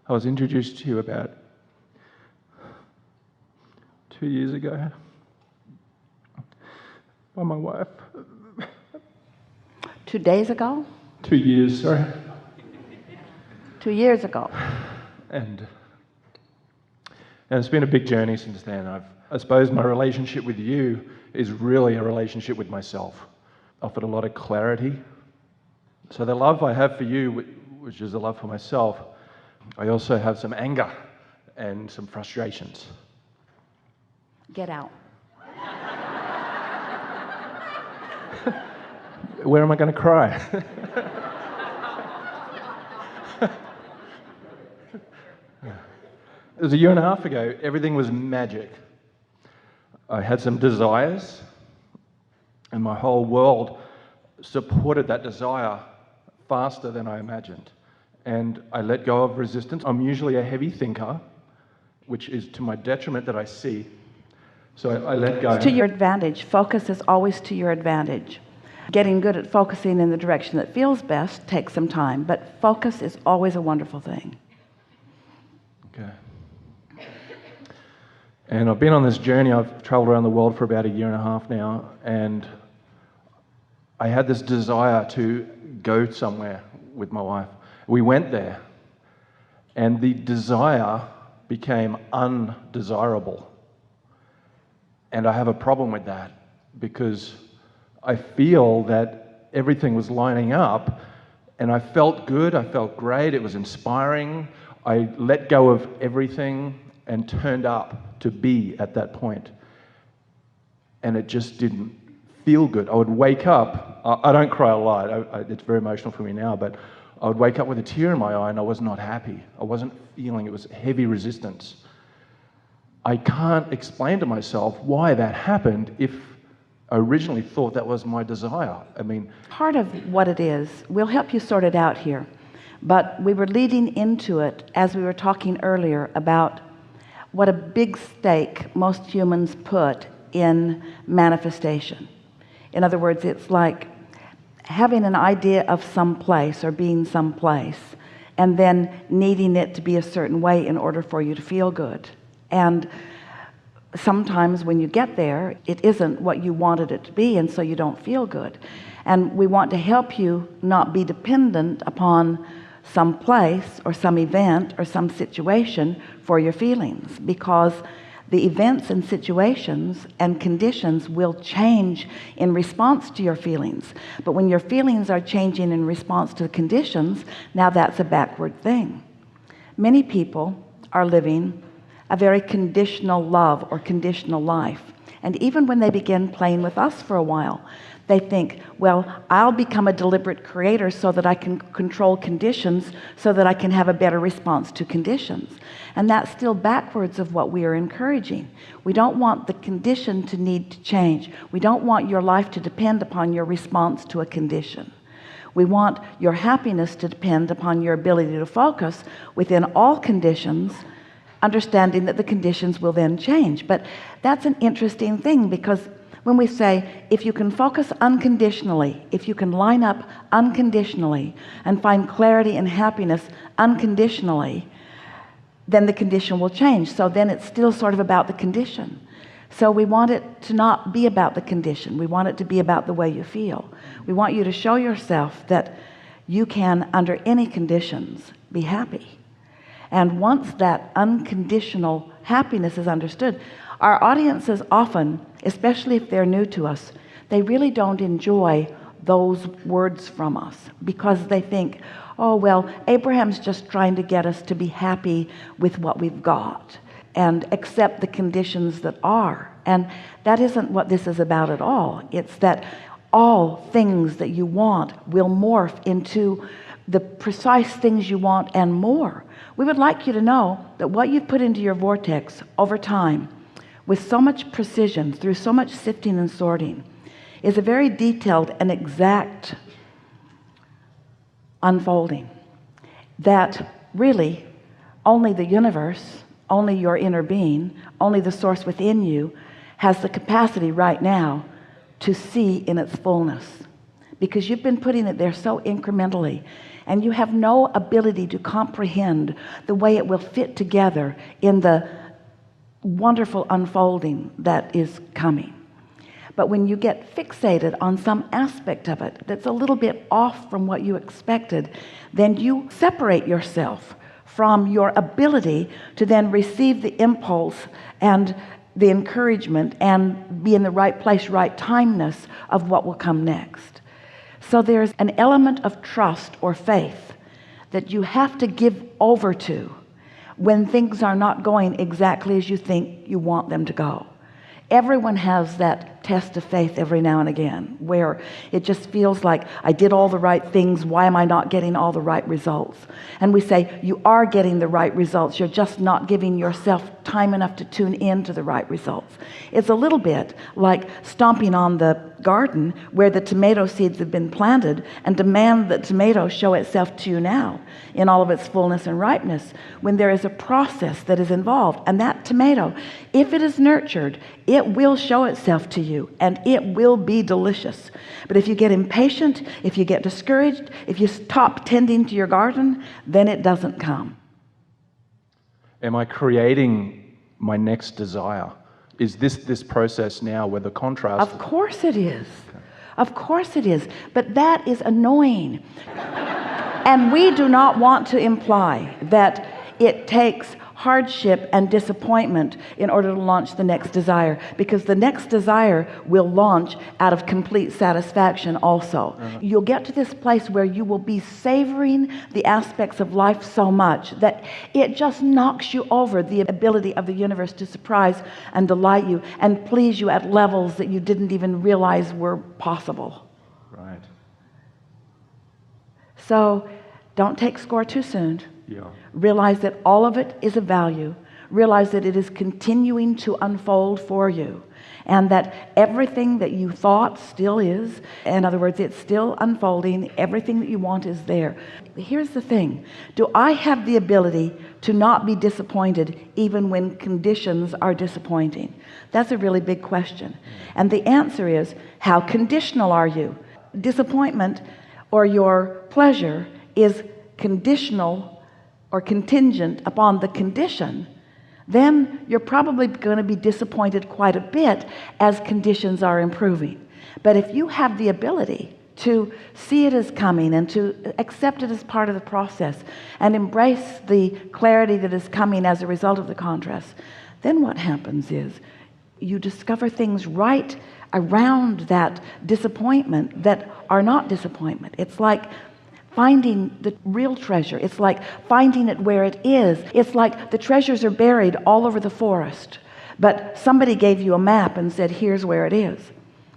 I was introduced to you about 2 years ago by my wife. 2 days ago? 2 years, sorry. 2 years ago. And it's been a big journey since then. I suppose my relationship with you is really a relationship with myself. Offered a lot of clarity. So the love I have for you, which is the love for myself, I also have some anger and some frustrations. Get out. Where am I going to cry? It was 1.5 years ago. Everything was magic. I had some desires, and my whole world supported that desire faster than I imagined. And I let go of resistance. I'm usually a heavy thinker, which is to my detriment that I see. So I let go. It's to your advantage. Focus is always to your advantage. Getting good at focusing in the direction that feels best takes some time, but focus is always a wonderful thing. Okay. And I've been on this journey. I've traveled around the world for about 1.5 years now, and I had this desire to go somewhere with my wife. We went there, and the desire became undesirable. And I have a problem with that because I feel that everything was lining up, and I felt good, I felt great, it was inspiring. I let go of everything and turned up to be at that point. And it just didn't feel good. I would wake up, I don't cry a lot, it's very emotional for me now, but I would wake up with a tear in my eye and I was not happy. I wasn't feeling, it was heavy resistance. I can't explain to myself why that happened if I originally thought that was my desire. I mean, part of what it is, we'll help you sort it out here, but we were leading into it as we were talking earlier about what a big stake most humans put in manifestation. In other words, it's like having an idea of some place or being someplace and then needing it to be a certain way in order for you to feel good. And sometimes when you get there, it isn't what you wanted it to be, and so you don't feel good. And we want to help you not be dependent upon some place or some event or some situation for your feelings, because the events and situations and conditions will change in response to your feelings. But when your feelings are changing in response to the conditions, now that's a backward thing. Many people are living a very conditional love or conditional life. And even when they begin playing with us for a while, they think, well, I'll become a deliberate creator so that I can control conditions, so that I can have a better response to conditions. And that's still backwards of what we are encouraging. We don't want the condition to need to change. We don't want your life to depend upon your response to a condition. We want your happiness to depend upon your ability to focus within all conditions, understanding that the conditions will then change. But that's an interesting thing, because when we say, if you can focus unconditionally, if you can line up unconditionally and find clarity and happiness unconditionally, then the condition will change. So then it's still sort of about the condition. So we want it to not be about the condition. We want it to be about the way you feel. We want you to show yourself that you can, under any conditions, be happy. And once that unconditional happiness is understood, our audiences often, especially if they're new to us, they really don't enjoy those words from us, because they think, oh, well, Abraham's just trying to get us to be happy with what we've got and accept the conditions that are. And that isn't what this is about at all. It's that all things that you want will morph into the precise things you want and more. We would like you to know that what you've put into your vortex over time, with so much precision, through so much sifting and sorting, is a very detailed and exact unfolding that really only the universe, only your inner being, only the source within you has the capacity right now to see in its fullness, because you've been putting it there so incrementally, and you have no ability to comprehend the way it will fit together in the wonderful unfolding that is coming. But when you get fixated on some aspect of it that's a little bit off from what you expected, then you separate yourself from your ability to then receive the impulse and the encouragement and be in the right place, right timeness of what will come next. So there's an element of trust or faith that you have to give over to when things are not going exactly as you think you want them to go. Everyone has that test of faith every now and again where it just feels like, I did all the right things, why am I not getting all the right results? And we say, you are getting the right results, you're just not giving yourself time enough to tune in to the right results. It's a little bit like stomping on the garden where the tomato seeds have been planted and demand that tomatoes show itself to you now in all of its fullness and ripeness, when there is a process that is involved. And that tomato, if it is nurtured, it will show itself to you and it will be delicious. But if you get impatient, if you get discouraged, if you stop tending to your garden, then it doesn't come. Am I creating my next desire? Is this process now where the contrast? Of course it is. Of course it is. But that is annoying. And we do not want to imply that it takes hardship and disappointment in order to launch the next desire, because the next desire will launch out of complete satisfaction also. You'll get to this place where you will be savoring the aspects of life so much that it just knocks you over the ability of the universe to surprise and delight you and please you at levels that you didn't even realize were possible. Right. So don't take score too soon. Yeah. Realize that all of it is of value. Realize that it is continuing to unfold for you, and that everything that you thought still is. In other words, it's still unfolding. Everything that you want is there. Here's the thing. Do I have the ability to not be disappointed even when conditions are disappointing? That's a really big question. And the answer is, how conditional are you? Disappointment or your pleasure is conditional or contingent upon the condition, then you're probably going to be disappointed quite a bit as conditions are improving. But if you have the ability to see it as coming and to accept it as part of the process and embrace the clarity that is coming as a result of the contrast, then what happens is you discover things right around that disappointment that are not disappointment. It's like finding the real treasure. It's like finding it where it is. It's like the treasures are buried all over the forest, but somebody gave you a map and said, here's where it is.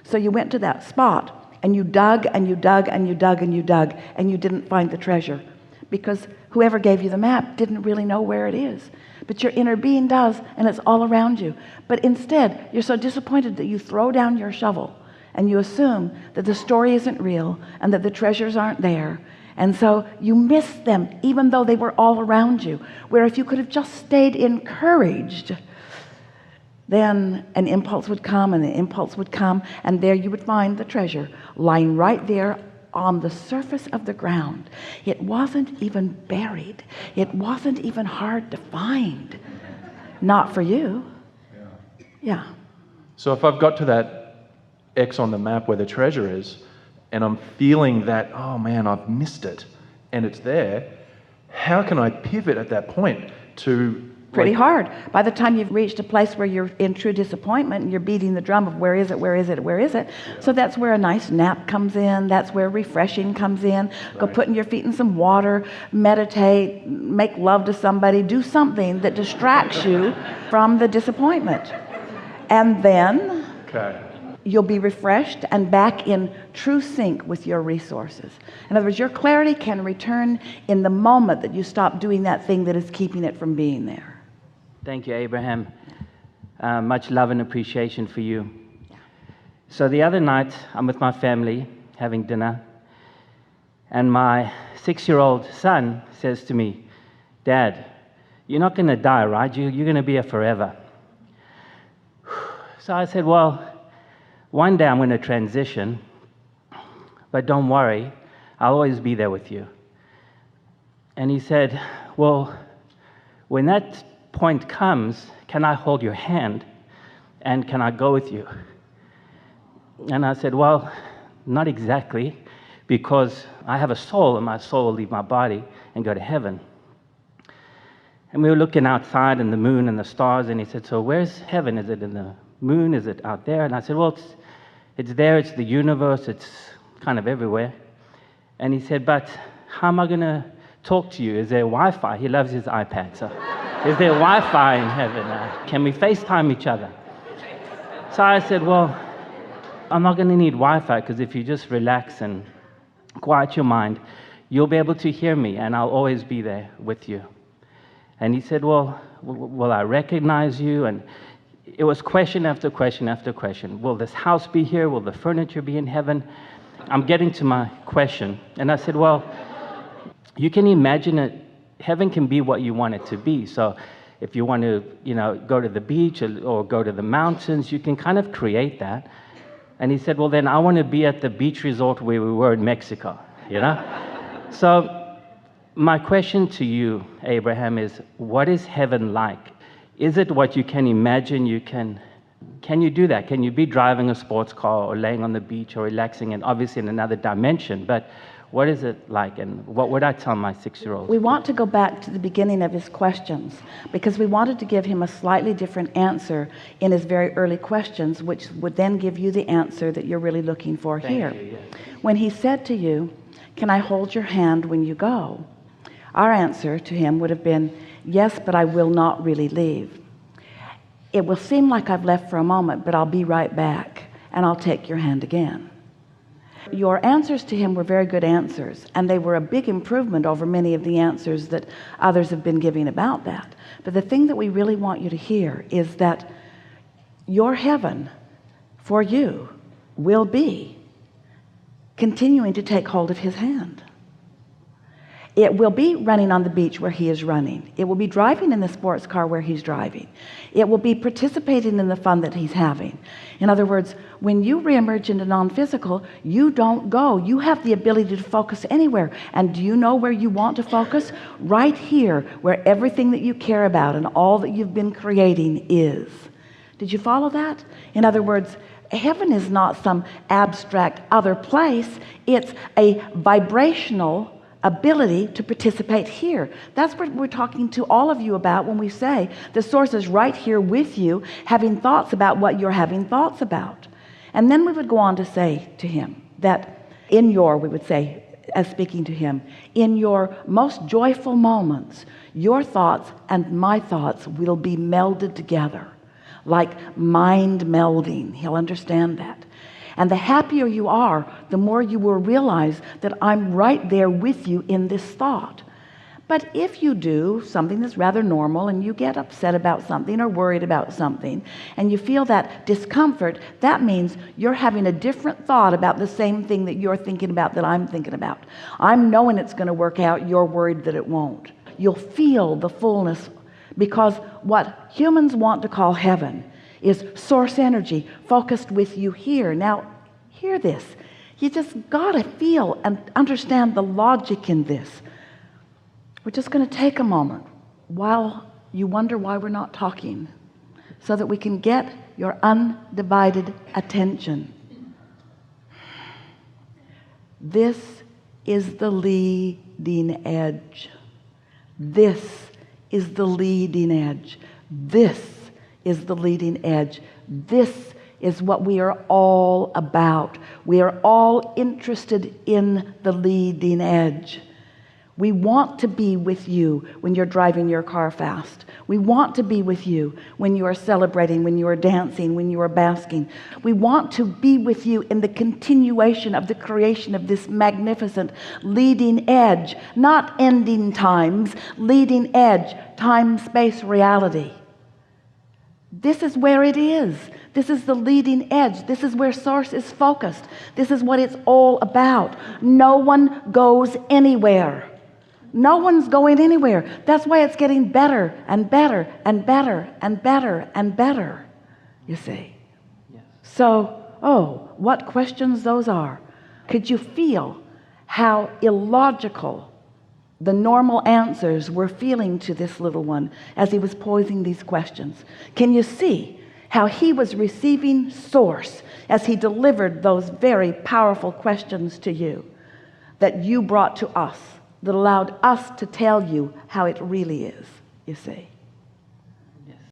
So you went to that spot and you dug and you dug and you dug and you dug and you didn't find the treasure because whoever gave you the map didn't really know where it is. But your inner being does, and it's all around you. But instead, you're so disappointed that you throw down your shovel and you assume that the story isn't real and that the treasures aren't there. And so you miss them, even though they were all around you. Where if you could have just stayed encouraged, then an impulse would come and an impulse would come, and there you would find the treasure lying right there on the surface of the ground. It wasn't even buried. It wasn't even hard to find. Not for you. Yeah. So if I've got to that X on the map where the treasure is, and I'm feeling that, oh man, I've missed it, and it's there, how can I pivot at that point to... Pretty hard. By the time you've reached a place where you're in true disappointment and you're beating the drum of where is it, where is it, where is it? Yeah. So that's where a nice nap comes in. That's where refreshing comes in. Right. Go putting your feet in some water, meditate, make love to somebody, do something that distracts you from the disappointment. And then... Okay. You'll be refreshed and back in true sync with your resources. In other words, your clarity can return in the moment that you stop doing that thing that is keeping it from being there. Thank you, Abraham. Much love and appreciation for you. So the other night, I'm with my family having dinner, and my 6-year-old son says to me, Dad, you're not going to die, right? You're going to be here forever. So I said, well, one day I'm going to transition, but don't worry, I'll always be there with you. And he said, well, when that point comes, can I hold your hand and can I go with you? And I said, well, not exactly, because I have a soul and my soul will leave my body and go to heaven. And we were looking outside and the moon and the stars, and he said, so where's heaven? Is it in the moon? Is it out there? And I said, well, it's there, it's the universe, it's kind of everywhere. And he said, but how am I going to talk to you? Is there Wi-Fi? He loves his iPad, so is there Wi-Fi in heaven? Can we FaceTime each other? So I said, well, I'm not going to need Wi-Fi, because if you just relax and quiet your mind, you'll be able to hear me, and I'll always be there with you. And he said, well, will I recognize you? And it was question after question after question. Will this house be here? Will the furniture be in heaven? I'm getting to my question. And I said, well, you can imagine it. Heaven can be what you want it to be. So if you want to, go to the beach or go to the mountains, you can kind of create that. And he said, well, then I want to be at the beach resort where we were in Mexico, So my question to you, Abraham, is what is heaven like? Is it what you can imagine? Can you do that? Can you be driving a sports car or laying on the beach or relaxing, and obviously in another dimension? But what is it like, and what would I tell my 6-year-old? We want to go back to the beginning of his questions, because we wanted to give him a slightly different answer in his very early questions, which would then give you the answer that you're really looking for here. Thank you, yes. When he said to you, can I hold your hand when you go? Our answer to him would have been, yes, but I will not really leave. It will seem like I've left for a moment, but I'll be right back, and I'll take your hand again. Your answers to him were very good answers, and they were a big improvement over many of the answers that others have been giving about that. But the thing that we really want you to hear is that your heaven for you will be continuing to take hold of his hand. It will be running on the beach where he is running. It will be driving in the sports car where he's driving. It will be participating in the fun that he's having. In other words, when you reemerge into non-physical, you don't go. You have the ability to focus anywhere. And do you know where you want to focus? Right here, where everything that you care about and all that you've been creating is. Did you follow that? In other words, heaven is not some abstract other place. It's a vibrational ability to participate here. That's what we're talking to all of you about when we say the source is right here with you, having thoughts about what you're having thoughts about. And then we would go on to say to him that we would say, as speaking to him, in your most joyful moments, your thoughts and my thoughts will be melded together, like mind melding. He'll understand that. And the happier you are, the more you will realize that I'm right there with you in this thought. But if you do something that's rather normal and you get upset about something or worried about something and you feel that discomfort, that means you're having a different thought about the same thing that you're thinking about that I'm thinking about. I'm knowing it's going to work out. You're worried that it won't. You'll feel the fullness, because what humans want to call heaven is source energy focused with you here. Now, hear this. You just got to feel and understand the logic in this. We're just going to take a moment while you wonder why we're not talking, so that we can get your undivided attention. This is the leading edge. This is the leading edge. This is the leading edge. This is what we are all about. We are all interested in the leading edge. We want to be with you when you're driving your car fast. We want to be with you when you are celebrating, when you are dancing, when you are basking. We want to be with you in the continuation of the creation of this magnificent leading edge, not ending times, leading edge, time, space, reality. This is where it is. This is the leading edge. This is where source is focused. This is what it's all about. No one goes anywhere. No one's going anywhere. That's why it's getting better and better and better and better and better, you see. Yes. So, what questions those are. Could you feel how illogical the normal answers were feeling to this little one as he was posing these questions? Can you see how he was receiving source as he delivered those very powerful questions to you that you brought to us, that allowed us to tell you how it really is, you see?